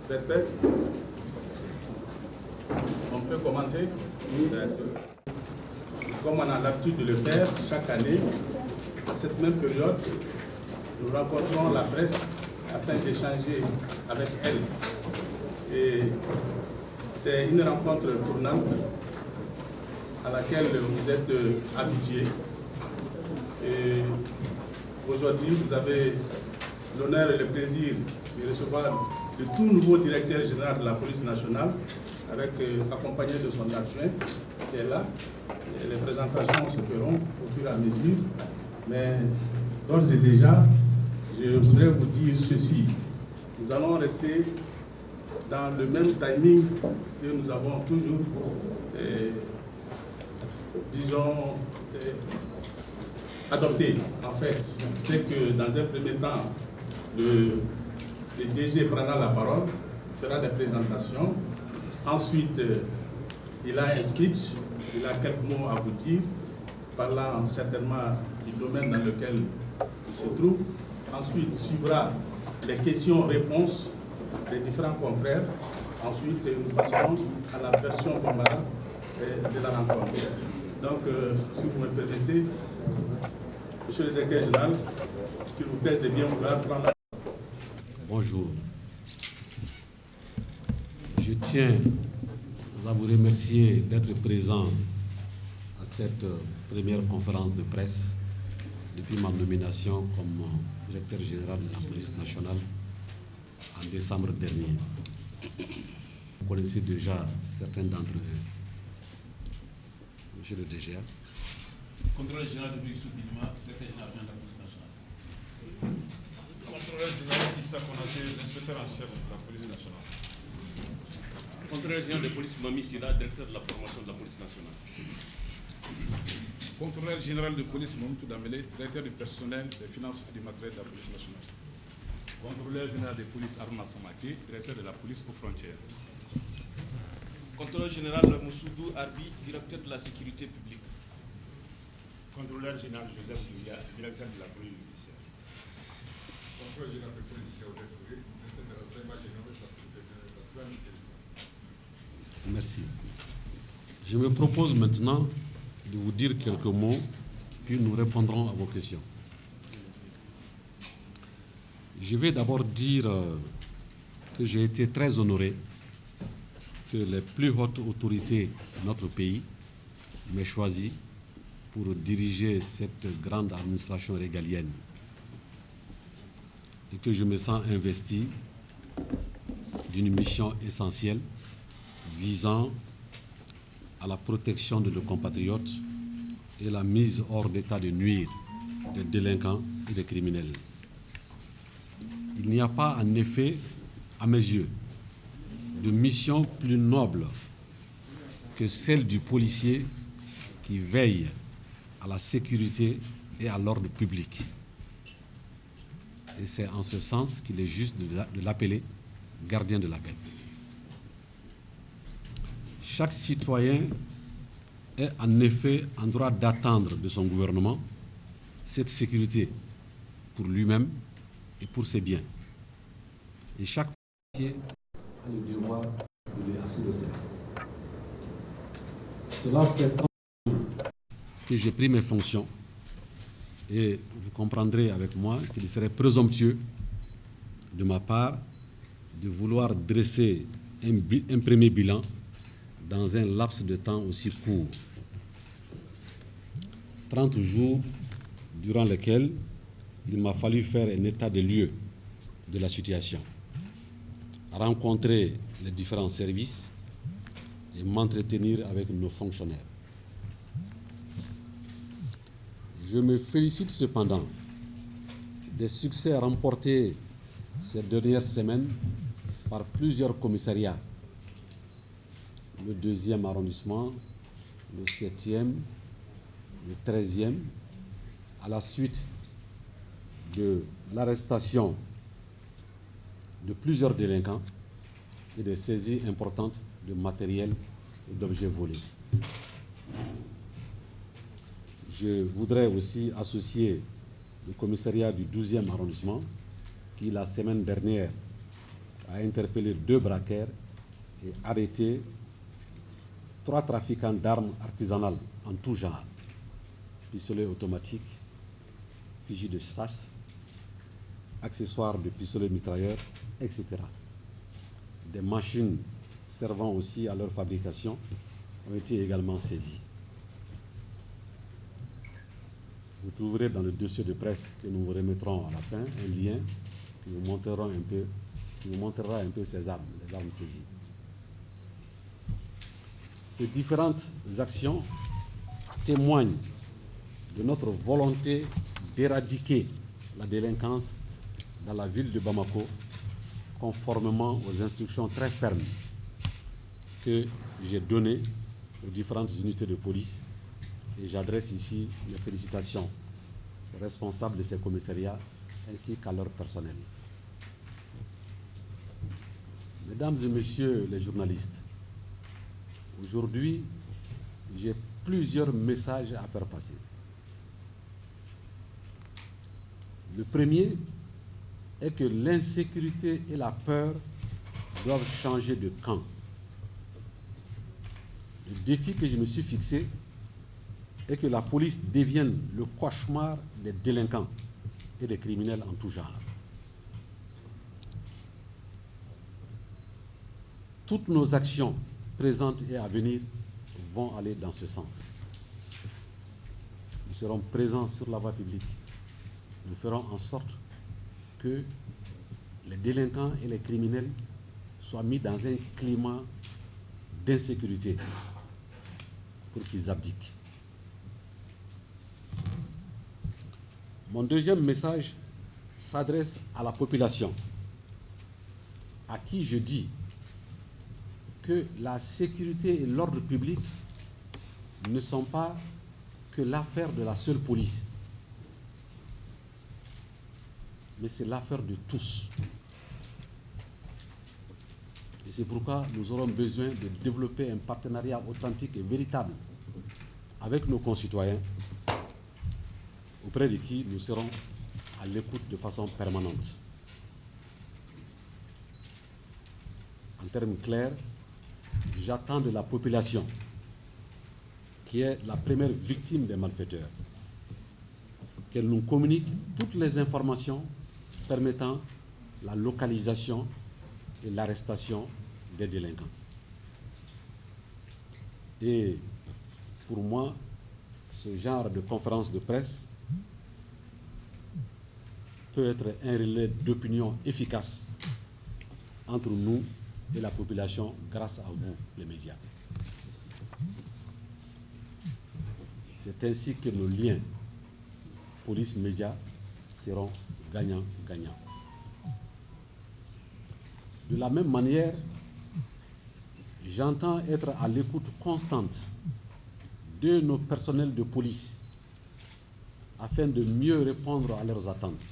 Vous êtes prêts? On peut commencer? Comme on a l'habitude de le faire chaque année, à cette même période, nous rencontrons la presse afin d'échanger avec elle. Et c'est une rencontre tournante à laquelle vous êtes habitués. Et aujourd'hui, vous avez l'honneur et le plaisir de recevoir le tout nouveau directeur général de la police nationale, accompagné de son adjoint qui est là. Et les présentations se feront au fur et à mesure. Mais d'ores et déjà, je voudrais vous dire ceci. Nous allons rester dans le même timing que nous avons toujours, adopté. En fait, c'est que dans un premier temps, le DG prendra la parole, fera des présentations. Ensuite, il a un speech, il a quelques mots à vous dire, parlant certainement du domaine dans lequel il se trouve. Ensuite, suivra les questions-réponses des différents confrères. Ensuite, nous passerons à la version globale de la rencontre. Donc, si vous me permettez, Monsieur le directeur général, qu'il vous plaise de bien vouloir prendre la parole. Bonjour. Je tiens à vous remercier d'être présent à cette première conférence de presse depuis ma nomination comme directeur général de la police nationale en décembre dernier. Vous connaissez déjà certains d'entre eux. Monsieur le DGA. Contrôleur général de police Soubidima, directeur général de la police nationale. Contrôleur général Issa Konaté, l'inspecteur en chef de la police nationale. Contrôleur général de police Mami Sira, directeur de la formation de la police nationale. Contrôleur général de police Mamoudou Dambélé, directeur du personnel, des finances et du matériel de la police nationale. Contrôleur général de police Aruna Samaki, directeur de la police aux frontières. Contrôleur général Moussoudou Arbi, directeur de la sécurité publique. Contrôleur général Joseph Doulia, directeur de la police judiciaire. Contrôleur général de police Théodore Touré, directeur de l'enseignement général de la sécurité publique. Merci. Je me propose maintenant de vous dire quelques mots, puis nous répondrons à vos questions. Je vais d'abord dire que j'ai été très honoré que les plus hautes autorités de notre pays m'aient choisi pour diriger cette grande administration régalienne et que je me sens investi d'une mission essentielle visant à la protection de nos compatriotes et la mise hors d'état de nuire des délinquants et des criminels. Il n'y a pas en effet, à mes yeux, de mission plus noble que celle du policier qui veille à la sécurité et à l'ordre public. Et c'est en ce sens qu'il est juste de l'appeler gardien de la paix. Chaque citoyen est en effet en droit d'attendre de son gouvernement cette sécurité pour lui-même et pour ses biens. Et chaque policier a le devoir de lui assurer cela. Cela fait 30 jours que j'ai pris mes fonctions et vous comprendrez avec moi qu'il serait présomptueux de ma part de vouloir dresser un premier bilan dans un laps de temps aussi court. 30 jours durant lesquels il m'a fallu faire un état des lieux de la situation, rencontrer les différents services et m'entretenir avec nos fonctionnaires. Je me félicite cependant des succès remportés ces dernières semaines par plusieurs commissariats. Le 2e arrondissement, le 7e, le 13e, à la suite de l'arrestation de plusieurs délinquants et des saisies importantes de matériel et d'objets volés. Je voudrais aussi associer le commissariat du 12e arrondissement qui, la semaine dernière, a interpellé 2 braqueurs et arrêté 3 trafiquants d'armes artisanales en tout genre, pistolets automatiques, fusils de chasse, accessoires de pistolets mitrailleurs, etc. Des machines servant aussi à leur fabrication ont été également saisies. Vous trouverez dans le dossier de presse que nous vous remettrons à la fin un lien qui vous montrera un peu ces armes, les armes saisies. Ces différentes actions témoignent de notre volonté d'éradiquer la délinquance dans la ville de Bamako, conformément aux instructions très fermes que j'ai données aux différentes unités de police. Et j'adresse ici mes félicitations aux responsables de ces commissariats ainsi qu'à leur personnel. Mesdames et messieurs les journalistes, aujourd'hui, j'ai plusieurs messages à faire passer. Le premier est que l'insécurité et la peur doivent changer de camp. Le défi que je me suis fixé est que la police devienne le cauchemar des délinquants et des criminels en tout genre. Toutes nos actions présentes et à venir vont aller dans ce sens. Nous serons présents sur la voie publique. Nous ferons en sorte que les délinquants et les criminels soient mis dans un climat d'insécurité pour qu'ils abdiquent. Mon deuxième message s'adresse à la population, à qui je dis que la sécurité et l'ordre public ne sont pas que l'affaire de la seule police, mais c'est l'affaire de tous. Et c'est pourquoi nous aurons besoin de développer un partenariat authentique et véritable avec nos concitoyens, auprès de qui nous serons à l'écoute de façon permanente. En termes clairs, j'attends de la population, qui est la première victime des malfaiteurs, qu'elle nous communique toutes les informations permettant la localisation et l'arrestation des délinquants. Et pour moi, ce genre de conférence de presse peut être un relais d'opinion efficace entre nous et la population grâce à vous, les médias. C'est ainsi que nos liens police-médias seront gagnants-gagnants. De la même manière, j'entends être à l'écoute constante de nos personnels de police afin de mieux répondre à leurs attentes,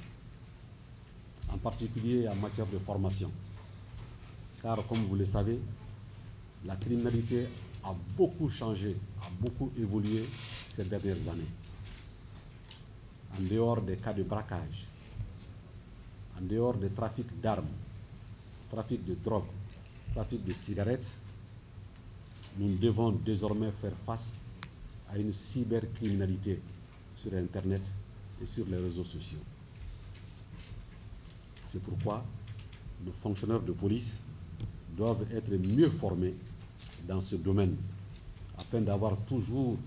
en particulier en matière de formation. Car, comme vous le savez, la criminalité a beaucoup changé, a beaucoup évolué ces dernières années. En dehors des cas de braquage, en dehors des trafics d'armes, trafic de drogue, trafic de cigarettes, nous devons désormais faire face à une cybercriminalité sur Internet et sur les réseaux sociaux. C'est pourquoi nos fonctionnaires de police doivent être mieux formés dans ce domaine afin d'avoir toujours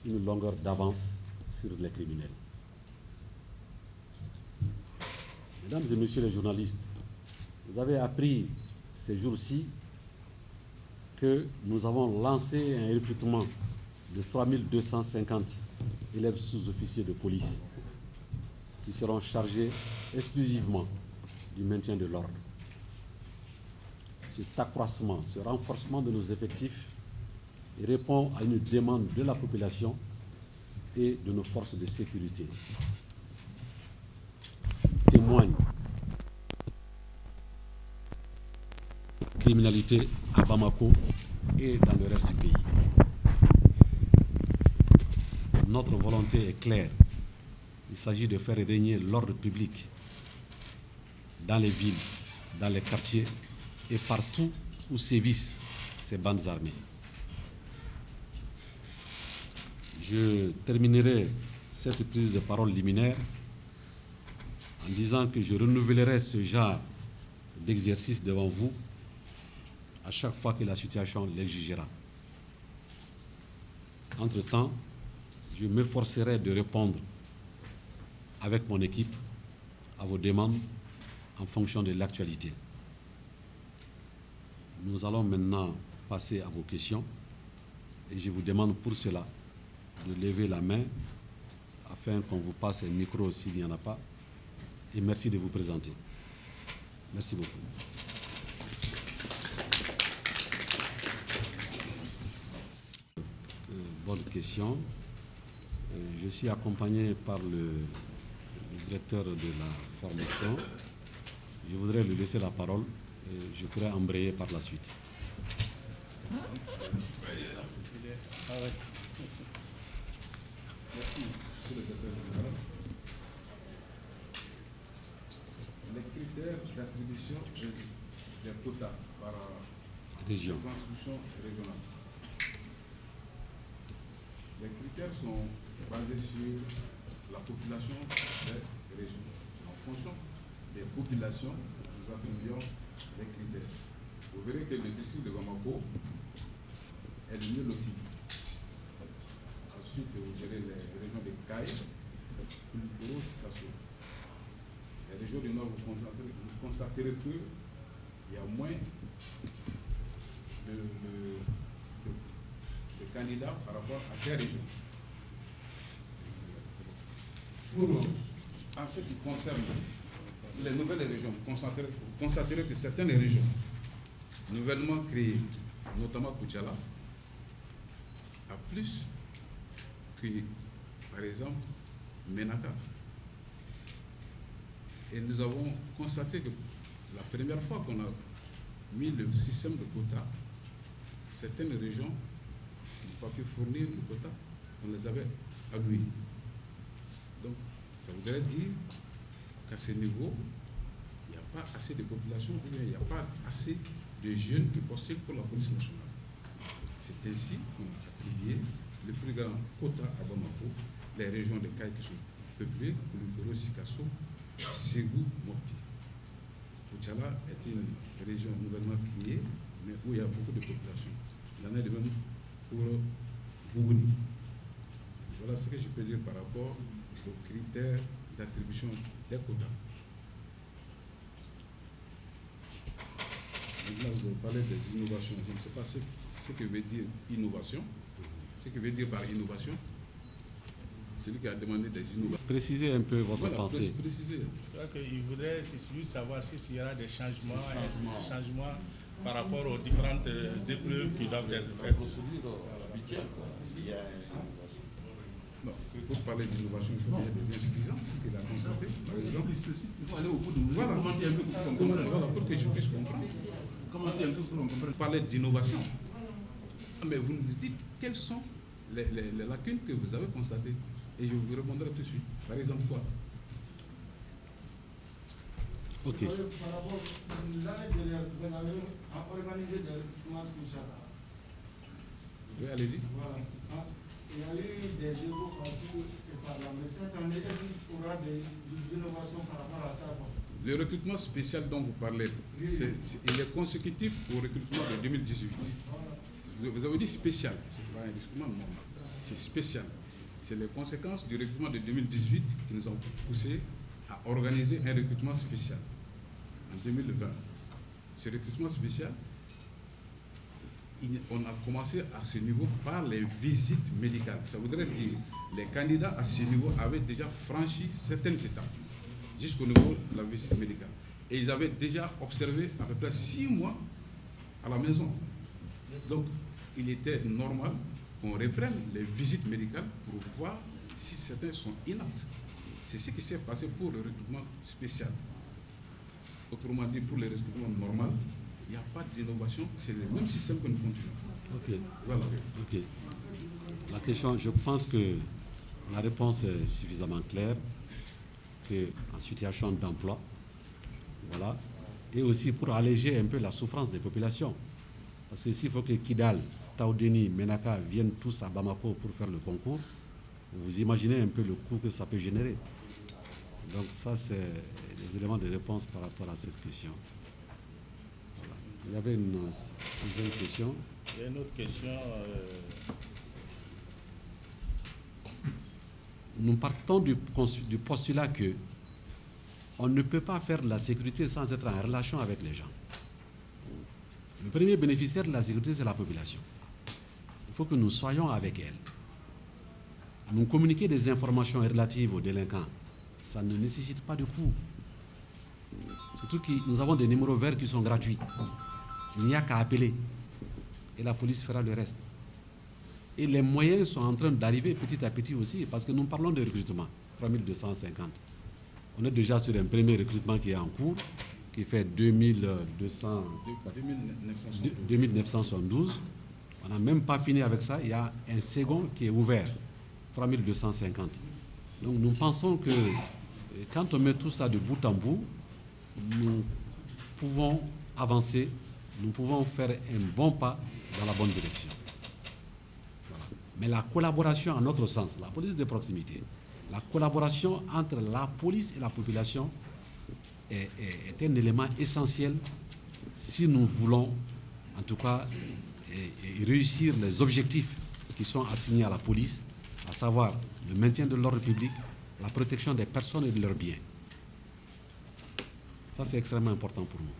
une longueur d'avance sur les criminels. Mesdames et messieurs les journalistes, vous avez appris ces jours-ci que nous avons lancé un recrutement de 3250 élèves sous-officiers de police qui seront chargés exclusivement du maintien de l'ordre. Cet accroissement, ce renforcement de nos effectifs répond à une demande de la population et de nos forces de sécurité. Témoigne de la criminalité à Bamako et dans le reste du pays. Notre volonté est claire. Il s'agit de faire régner l'ordre public dans les villes dans les quartiers et partout où sévissent ces bandes armées. Je terminerai cette prise de parole liminaire en disant que je renouvellerai ce genre d'exercice devant vous à chaque fois que la situation l'exigera. Entre-temps, je m'efforcerai de répondre avec mon équipe à vos demandes en fonction de l'actualité. Nous allons maintenant passer à vos questions et je vous demande pour cela de lever la main afin qu'on vous passe un micro s'il n'y en a pas. Et merci de vous présenter. Merci beaucoup. Bonne question. Je suis accompagné par le directeur de la formation. Je voudrais lui laisser la parole et je pourrais embrayer par la suite. Merci, monsieur le directeur général. Les critères d'attribution des quotas par Région. transcription régionale. Les critères sont basés sur la population des régions. En fonction des populations, nous attribuons les critères. Vous verrez que le district de Bamako est le mieux loti. Ensuite, vous verrez les régions de Caille, Kulukoro, Sikasso. Les régions du Nord, vous constaterez qu'il y a moins de candidats par rapport à ces régions. En ce qui concerne les nouvelles régions, vous constaterez que certaines régions nouvellement créées, notamment Koutiala, a plus que, par exemple, Menaka. Et nous avons constaté que la première fois qu'on a mis le système de quotas, certaines régions n'ont pas pu fournir le quota qu'on les avait alloués. Donc, ça voudrait dire qu'à ce niveau, il n'y a pas assez de population, ou bien il n'y a pas assez de jeunes qui postulent pour la police nationale. C'est ainsi qu'on a attribué le plus grand quota à Bamako, les régions de Caille qui sont peuplées, Kulukoro, Sikasso, Ségou, Mopti. Koutiala est une région nouvellement créée, mais où il y a beaucoup de population. Il y en a de même pour Bougouni. Voilà ce que je peux dire par rapport aux critères d'attribution des quotas. Maintenant, vous avez parlé des innovations. Je ne sais pas ce que veut dire innovation. Ce que veut dire par innovation, celui qui a demandé des innovations. Précisez un peu votre Voilà, pensée. préciser. Je crois qu'il voudrait juste savoir s'il y aura des changements par rapport aux différentes épreuves qui doivent être faites. Non, pour parler d'innovation, il faut qu'il y ait des insuffisances qu'il a constatées. Par exemple, Il faut aller au bout de vous. voilà, Commenter un peu pour qu'on comprenne. voilà, pour que je puisse comprendre. Commenter un peu pour qu'on comprenne. Parler d'innovation. Mais vous nous dites quelles sont les lacunes que vous avez constatées. Et je vous répondrai tout de suite. Par exemple, quoi? Ok. Par rapport à l'année dernière, vous avez organisé des recrutements spéciaux. Oui, allez-y. Voilà. Il y a eu des débats partout et par là. Mais cette année, est-ce qu'il y aura des innovations par rapport à ça? Le recrutement spécial dont vous parlez, il est consécutif au recrutement de 2018. Vous avez dit spécial, c'est pas un recrutement normal, c'est spécial. C'est les conséquences du recrutement de 2018 qui nous ont poussé à organiser un recrutement spécial en 2020. Ce recrutement spécial, on a commencé à ce niveau par les visites médicales. Ça voudrait dire que les candidats à ce niveau avaient déjà franchi certaines étapes jusqu'au niveau de la visite médicale. Et ils avaient déjà observé à peu près 6 mois à la maison. Donc, il était normal qu'on reprenne les visites médicales pour voir si certains sont inaptes. C'est ce qui s'est passé pour le recrutement spécial. Autrement dit, pour le recrutement normal, il n'y a pas d'innovation, c'est le même système que nous continuons. Ok. Voilà. Ok. La question, je pense que la réponse est suffisamment claire, qu'en situation d'emploi, voilà, et aussi pour alléger un peu la souffrance des populations. Parce que s'il faut que Kidal, Taoudeni, Menaka viennent tous à Bamako pour faire le concours, vous imaginez un peu le coût que ça peut générer. Donc ça, c'est des éléments de réponse par rapport à cette question. Voilà. Il y avait une deuxième question. Il y a une autre question. Nous partons du postulat que on ne peut pas faire de la sécurité sans être en relation avec les gens. Le premier bénéficiaire de la sécurité, c'est la population. Il faut que nous soyons avec elle. Nous communiquer des informations relatives aux délinquants, ça ne nécessite pas de coût. Surtout que nous avons des numéros verts qui sont gratuits. Il n'y a qu'à appeler. Et la police fera le reste. Et les moyens sont en train d'arriver petit à petit aussi, parce que nous parlons de recrutement, 3250. On est déjà sur un premier recrutement qui est en cours, qui fait 2972. On n'a même pas fini avec ça. Il y a un second qui est ouvert, 3250. Donc nous pensons que quand on met tout ça de bout en bout, nous pouvons avancer, nous pouvons faire un bon pas dans la bonne direction. Voilà. Mais la collaboration, en notre sens, la police de proximité, la collaboration entre la police et la population est un élément essentiel si nous voulons, en tout cas, réussir les objectifs qui sont assignés à la police, à savoir le maintien de l'ordre public, la protection des personnes et de leurs biens. Ça, c'est extrêmement important pour nous.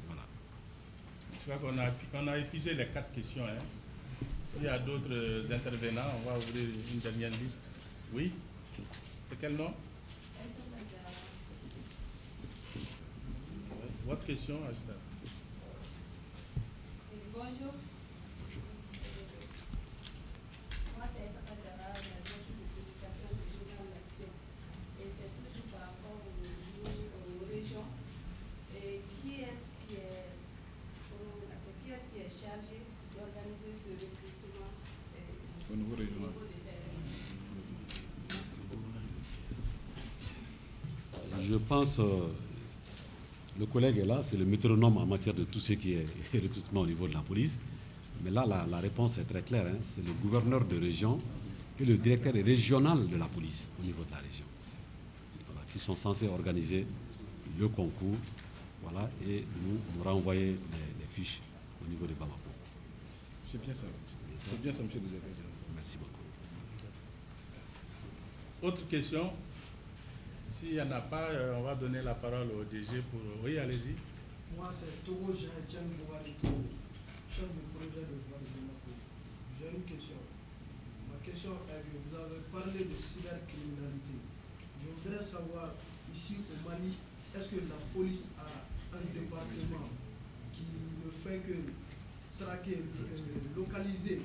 Voilà. Je crois qu'on a épuisé les 4 questions. Hein. S'il y a d'autres intervenants, on va ouvrir une dernière liste. Oui? C'est quel nom? Votre question, Asta? Bonjour. Moi, c'est Esther Diarra, de l'éducation de Général d'Action. Et c'est toujours par rapport aux régions. Et qui est-ce qui est chargé d'organiser ce recrutement au niveau régional? Je pense, le collègue est là, c'est le métronome en matière de tout ce qui est recrutement au niveau de la police. Mais là, la réponse est très claire. Hein. C'est le gouverneur de région et le directeur régional de la police au niveau de la région. Voilà, qui sont censés organiser le concours. Voilà, et nous renvoyer les fiches au niveau de Bamako. C'est bien ça. C'est bien ça, monsieur le directeur. Merci beaucoup. Autre question? S'il n'y en a pas, on va donner la parole au DG pour... Oui, allez-y. Moi, c'est Togo Jean-Etienne Bouharito, chef du projet de voie de Bamako. J'ai une question. Ma question est que vous avez parlé de cybercriminalité. Je voudrais savoir, ici au Mali, est-ce que la police a un département qui ne fait que traquer, localiser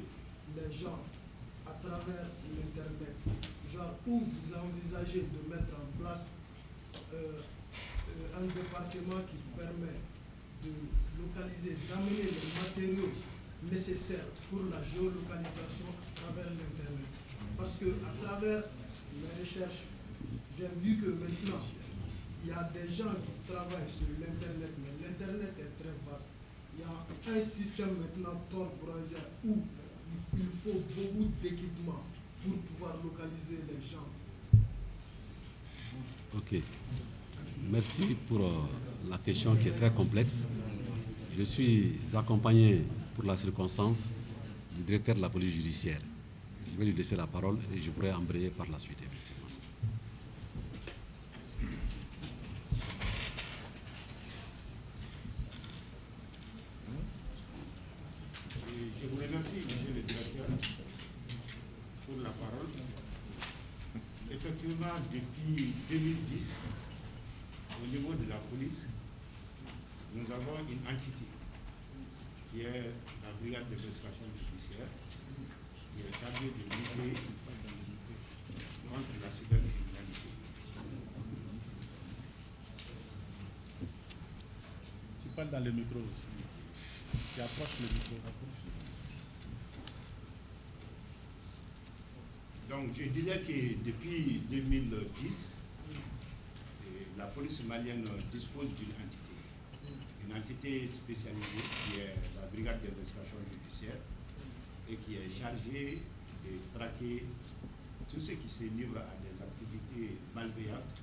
les gens à travers l'Internet? Genre, où vous envisagez de mettre en place un département qui permet de localiser, d'amener les matériaux nécessaires pour la géolocalisation à travers l'Internet? Parce que à travers mes recherches, j'ai vu que maintenant, il y a des gens qui travaillent sur l'Internet, mais l'Internet est très vaste. Il y a un système maintenant Tor Browser où il faut beaucoup d'équipements pour pouvoir localiser les gens. Ok. Merci pour la question qui est très complexe. Je suis accompagné pour la circonstance du directeur de la police judiciaire. Je vais lui laisser la parole et je pourrai embrayer par la suite, effectivement. Je vous remercie, monsieur le directeur, pour la parole. Effectivement, depuis 2010, au niveau de la police, nous avons une entité qui est la brigade de prestation judiciaire, qui est chargée de lutter contre la cybercriminalité. Tu parles dans le micro aussi. Tu approches le micro. Donc, je disais que depuis 2010, la police malienne dispose d'une entité spécialisée qui est la brigade d'investigation judiciaire et qui est chargée de traquer tous ceux qui se livrent à des activités malveillantes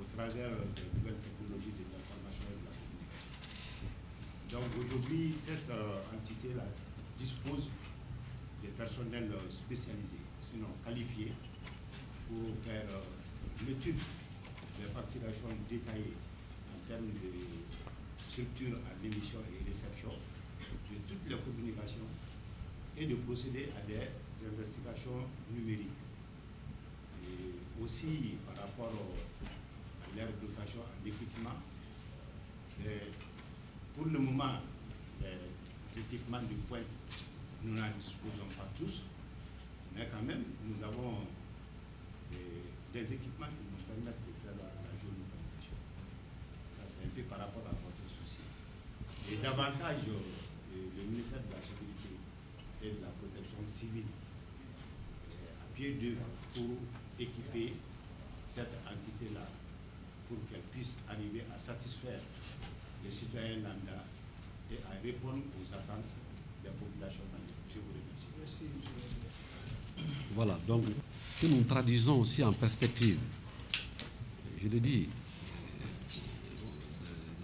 au travers des nouvelles technologies de l'information et de la communication. Donc aujourd'hui, cette entité-là dispose de personnels spécialisés, sinon qualifiés, pour faire l'étude des facturations détaillées en termes de structure en émission et réception de toutes les communications et de procéder à des investigations numériques. Et aussi par rapport à leur dotation en équipement, pour le moment, les équipements de pointe, nous n'en disposons pas tous, mais quand même, nous avons des équipements qui nous permettent de faire la géolocalisation. Ça, c'est un peu par rapport à votre souci. Et davantage, le ministère de la Sécurité et de la Protection civile à pied d'œuvre pour équiper cette entité-là pour qu'elle puisse arriver à satisfaire les citoyens lambda et à répondre aux attentes des populations maliennes. Je vous remercie. Merci, M. Voilà, donc que nous traduisons aussi en perspective. Je le dis,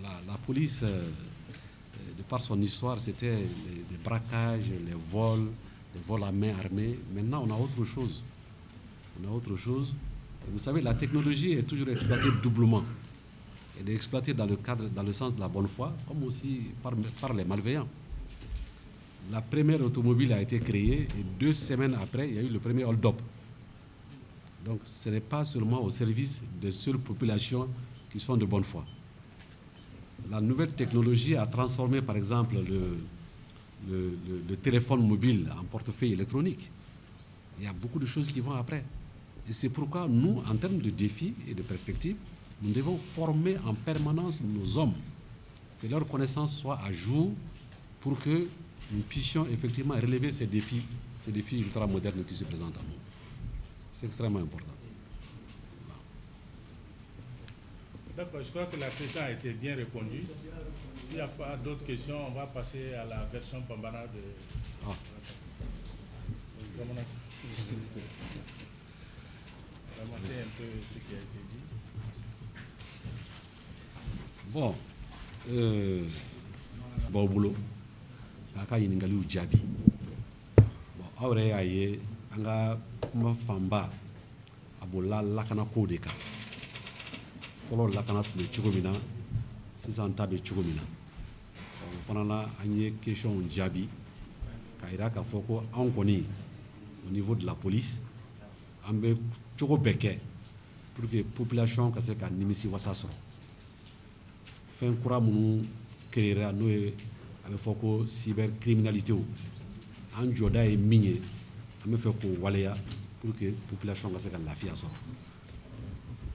la police, de par son histoire, c'était des braquages, les vols à main armée. Maintenant, on a autre chose. Vous savez, la technologie est toujours exploitée doublement. Elle est exploitée dans le sens de la bonne foi, comme aussi par les malveillants. La première automobile a été créée et 2 semaines après, il y a eu le premier hold-up. Donc, ce n'est pas seulement au service des seules populations qui sont de bonne foi. La nouvelle technologie a transformé, par exemple, le téléphone mobile en portefeuille électronique. Il y a beaucoup de choses qui vont après. Et c'est pourquoi nous, en termes de défis et de perspectives, nous devons former en permanence nos hommes, que leur connaissance soit à jour pour que nous puissions effectivement relever ces défis ultra-modernes qui se présentent à nous. C'est extrêmement important. D'accord, je crois que la question a été bien répondue. S'il n'y a pas d'autres questions, on va passer à la version Pambana de... Ah. Ramasser un peu ce qui a été dit. Bon, bon boulot. Kaka yiningali jabi. Bon, awre y'a ye anga kuma fanba abola lakana ko de kan. Fɔlɔ lakana tun bɛ cogo min na sisan ta bɛ cogo min na. O fana na an ye question jaabi k'a jira k'a fɔ ko anw kɔni au niveau de la police an bɛ cogo bɛɛ kɛ pour que population ka se ka nimisi wasa sɔrɔ. Fɛn kura minnu créera n'o ye a bɛ fɔ ko cybercriminalité an jɔda ye min ye an bɛ fɛ k'o waleya pour que population ka se ka lafiya sɔrɔ.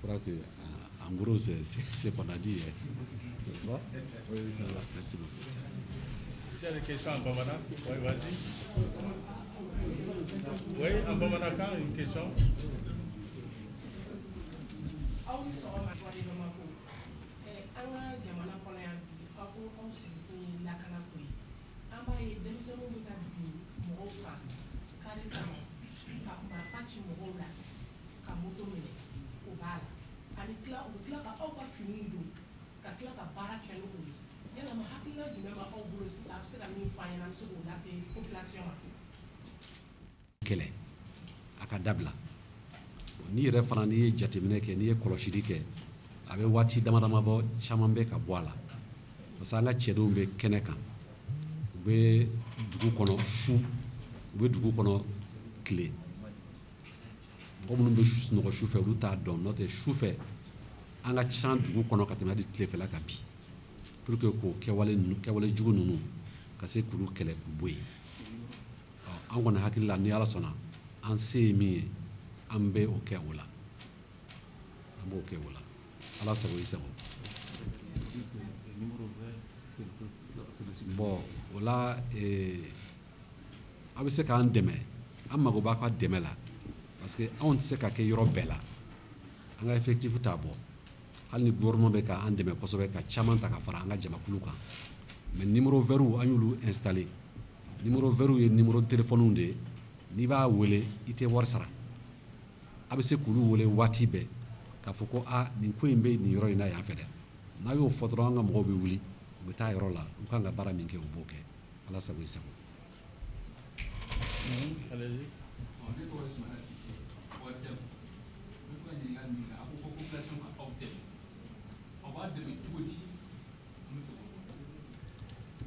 Je crois que en gros c'est ce qu'on a dit. N'est-ce pas? Oui, merci beaucoup. S'il y a des questions en Bamana, oui, vas-y. Oui, en Bamana, quand une question? Kɛlɛ a ka dabila n'i yɛrɛ fana n'i ye jateminɛ kɛ n'i ye kɔlɔsili kɛ a bɛ waati damadama bɔ caman bɛ ka bɔ a la parce que an ka cɛdenw bɛ kɛnɛ kan u bɛ dugu kɔnɔ su u bɛ dugu kɔnɔ tile mɔgɔ minnu bɛ sunɔgɔ su fɛ olu t'a dɔn n'o tɛ su fɛ an ka can dugu kɔnɔ ka tɛmɛ hali tilefɛla kan bi pour que k'o kɛwale jugu ninnu ka se k'olu kɛlɛ k'u bɔ yen. An kɔni hakili la ni Ala sɔnna an se ye min ye an bɛ o kɛ o la an b'o kɛ o la Ala sago i sago. Bon o la a bɛ se k'an dɛmɛ an mago b'a ka dɛmɛ la parce que anw tɛ se ka kɛ yɔrɔ bɛɛ la an ka effectif t'a bɔ hali ni gouvernement bɛ ka an dɛmɛ kosɛbɛ ka caman ta ka fara an ka jamakulu kan mais numéro vert an y'olu installé numéro vert ye numéro téléphone de ye n'i b'a wele i tɛ wari sara a bɛ se k'olu wele waati bɛɛ k'a fɔ ko nin ko in bɛ nin yɔrɔ in na yan fɛ dɛ n'a y'o fɔ dɔrɔn an ka mɔgɔw bɛ wuli u bɛ taa yɔrɔ la u kan ka baara min kɛ u b'o kɛ ala sago i sago. Allez-y.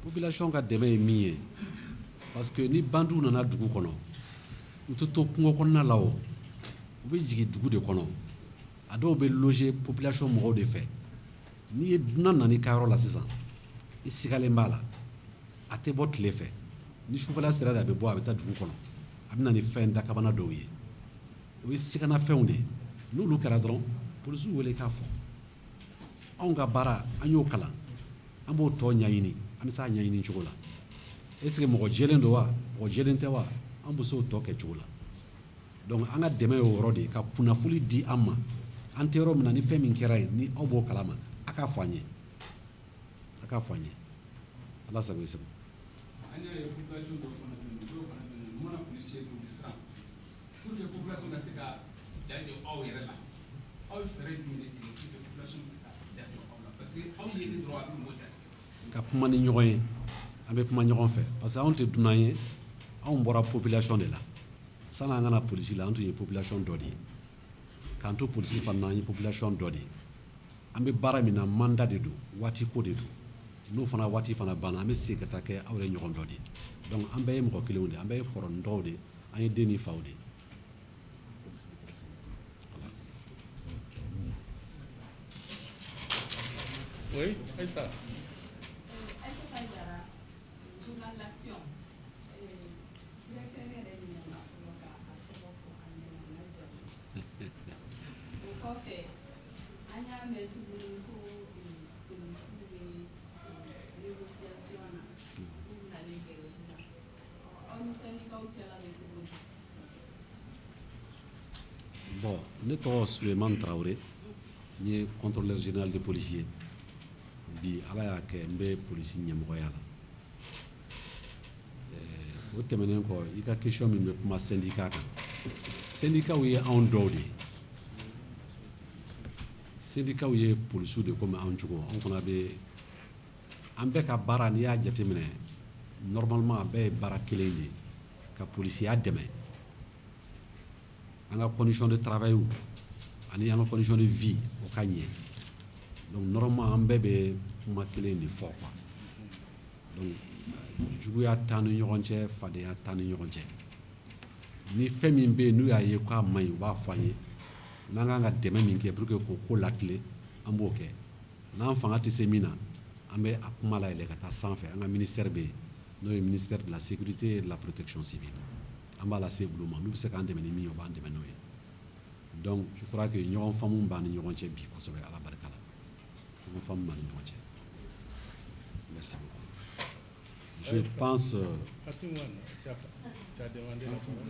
Population ka dɛmɛ ye min ye parce que ni bandiw nana dugu kɔnɔ u tɛ to kungo kɔnɔna la o u bɛ jigin dugu de kɔnɔ a dɔw bɛ loger population mɔgɔw de fɛ n'i ye dunan nana i ka yɔrɔ la sisan i sigalen b'a la a tɛ bɔ tile fɛ ni sufɛla sera de a bɛ bɔ a bɛ taa dugu kɔnɔ a bɛ na ni fɛn dakabana dɔw ye o ye siganafɛnw de ye n'olu kɛra dɔrɔn polisiw wele k'a fɔ anw ka baara an y'o kalan an b'o tɔ ɲɛɲini an bɛ se a ɲɛɲini cogo la est ce que mɔgɔ jɛlen don wa mɔgɔ jɛlen tɛ wa an bɛ se o tɔ kɛ cogo la donc an ka dɛmɛ y'o yɔrɔ de ye ka kunnafoni di an ma an tɛ yɔrɔ min na ni fɛn min kɛra yen ni aw b'o kalama a k'a fɔ an ye a k'a fɔ an ye ala sago i sago. an y'a ye population dɔw fana bɛ yen dɔw fana bɛ yen u mana policier dɔw siran pour que population ka se ka ja jɔ aw yɛrɛ la aw ye fɛɛrɛ jumɛn de tigɛ pour que population ka se ka ja jɔ aw la parce que aw ye ne dɔrɔn a bɛ mɔgɔ ja tigɛ. ka kuma ni ɲɔgɔn ye an bɛ kuma ɲɔgɔn fɛ parce que anw tɛ dunan ye anw bɔra population de la sanni an kana polisi la an tun ye population dɔ de ye k'an to polisi fana na an ye population dɔ de ye an bɛ baara min na mandat de don waati ko de don n'o fana waati fana banna an bɛ segin ka taa kɛ aw yɛrɛ ɲɔgɔn dɔ de ye donc an bɛɛ ye mɔgɔ kelenw de ye an bɛɛ ye kɔrɔ ni dɔgɔw de ye an ye den ni faw de ye. Oui, c'est ça. Journal d'action. Directeur yɛrɛ ɲinɛna fɔlɔ k'a tɔgɔ fɔ a ɲɛna n'a jaabi. O kɔfɛ an y'a mɛn tuguni ko polisiw bɛ négociation na k'u nalen grève la aw ni syndicats cɛla bɛ cogo di. bon ne tɔgɔ Sulemani Tarawele n ye contrôleur général de policier bi ala y'a kɛ n bɛ polisi ɲɛmɔgɔya la o tɛmɛnen kɔ i ka question min bɛ kuma syndicat kan syndicats ye anw dɔw de ye syndicats ye polisiw de komi anw cogo anw fana bɛ an bɛɛ ka baara n'i y'a jateminɛ normalement a bɛɛ ye baara kelen de ye ka polisiya dɛmɛ an ka condition de travail ani an ka condition de vie o ka ɲɛ donc normalement an bɛɛ bɛ kuma kelen de fɔ quoi donc juguya t'an ni ɲɔgɔn cɛ fadenya t'an ni ɲɔgɔn cɛ ni fɛn min bɛ yen n'u y'a ye k'a man ɲi u b'a fɔ an ye n'an kan ka dɛmɛ min kɛ pour que k'o ko latile an b'o kɛ n'an fanga tɛ se min na an bɛ a kuma layɛlɛn ka taa sanfɛ an ka ministère bɛ yen n'o ye ministère de la sécurité et de la protection civile an b'a lase olu ma n'u bɛ se k'an dɛmɛ ni min ye u b'an dɛmɛ n'o ye donc je crois que ɲɔgɔn faamu b'an ni ɲɔgɔn cɛ bi kosɛbɛ ala barika la ɲɔgɔn faamu b'an ni ɲɔgɔn cɛ merci beaucoup. Je pense. Fatima, tu as demandé la parole.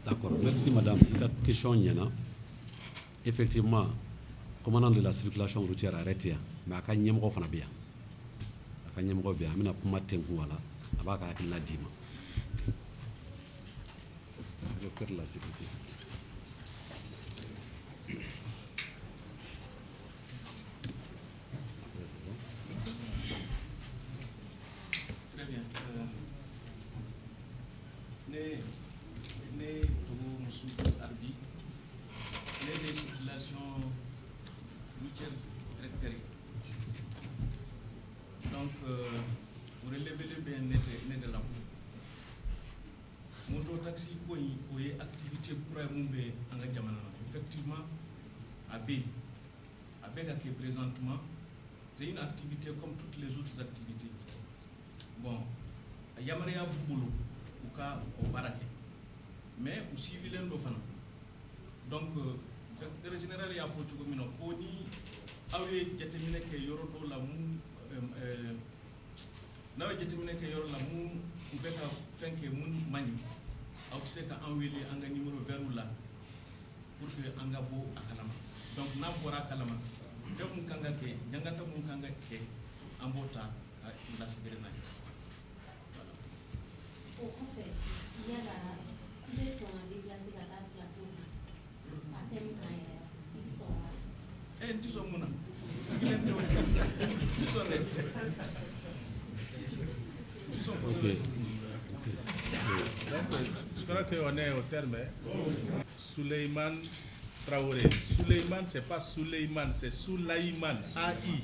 D'accord, merci madame. La question est là. Effectivement, commandant de la circulation routière arrêté, mais à quand il y a un bien. À quand il y a un bien, mais on a pas voilà. À part qu'il l'a dit. Directeur de la sécurité. Très bien. Ne Togo Moussou Arbi, les circulations futur directeur. Donc, pour relever le bien net de la moto taxi ko yi activité pour mumbe anga jamana effectivement abe qui présentement c'est une activité comme toutes les autres activités. Bon, yamaria bulu uka o barake mais aussi vilain do fana. Donc directeur général ya fotu ko mino ko ni awe jetemine ke yorodo la mu nawe jetemine ke yoro la mu beka fenke mun mani aw se ka envoyer anga numéro vers là pour que anga bo akalama. Donc na bora kalama fe mun kanga ke jangata mun kanga ke ambota la sécurité. Voilà. Au fait, il y a la ils sont déplacés à la plateau. À thème ils sont tu sont mona. Ce qui est ils sont net. Ok. Je crois qu'on est au terme. Souleymane Traoré. Souleymane, c'est pas Souleymane, c'est Soulaïman. A-I.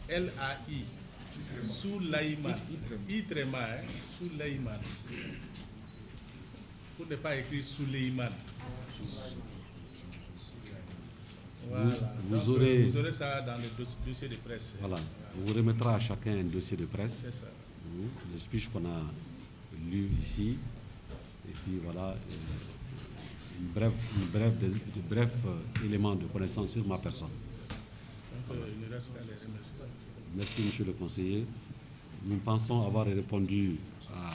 L-A-I. Soulaïman. I-tréma, hein. Soulaïman. Pour ne pas écrire Souleyman. Voilà. Vous aurez ça dans le dossier de presse. Voilà. On vous remettra à chacun un dossier de presse. C'est ça. Le speech qu'on a lu ici. Et puis voilà, de bref éléments de connaissance sur ma personne. Donc, il ne reste qu'à les remercier. Merci, monsieur le conseiller. Nous pensons avoir répondu à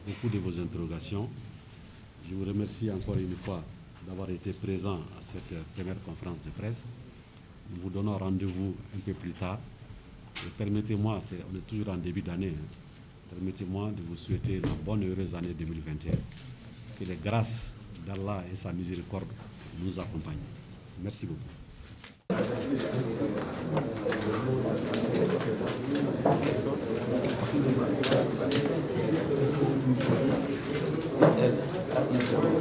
beaucoup de vos interrogations. Je vous remercie encore une fois d'avoir été présent à cette première conférence de presse. Nous vous donnons rendez-vous un peu plus tard. Et permettez-moi, on est toujours en début d'année, permettez-moi de vous souhaiter la bonne et heureuse année 2021. Que les grâces d'Allah et sa miséricorde nous accompagnent. Merci beaucoup. Elle,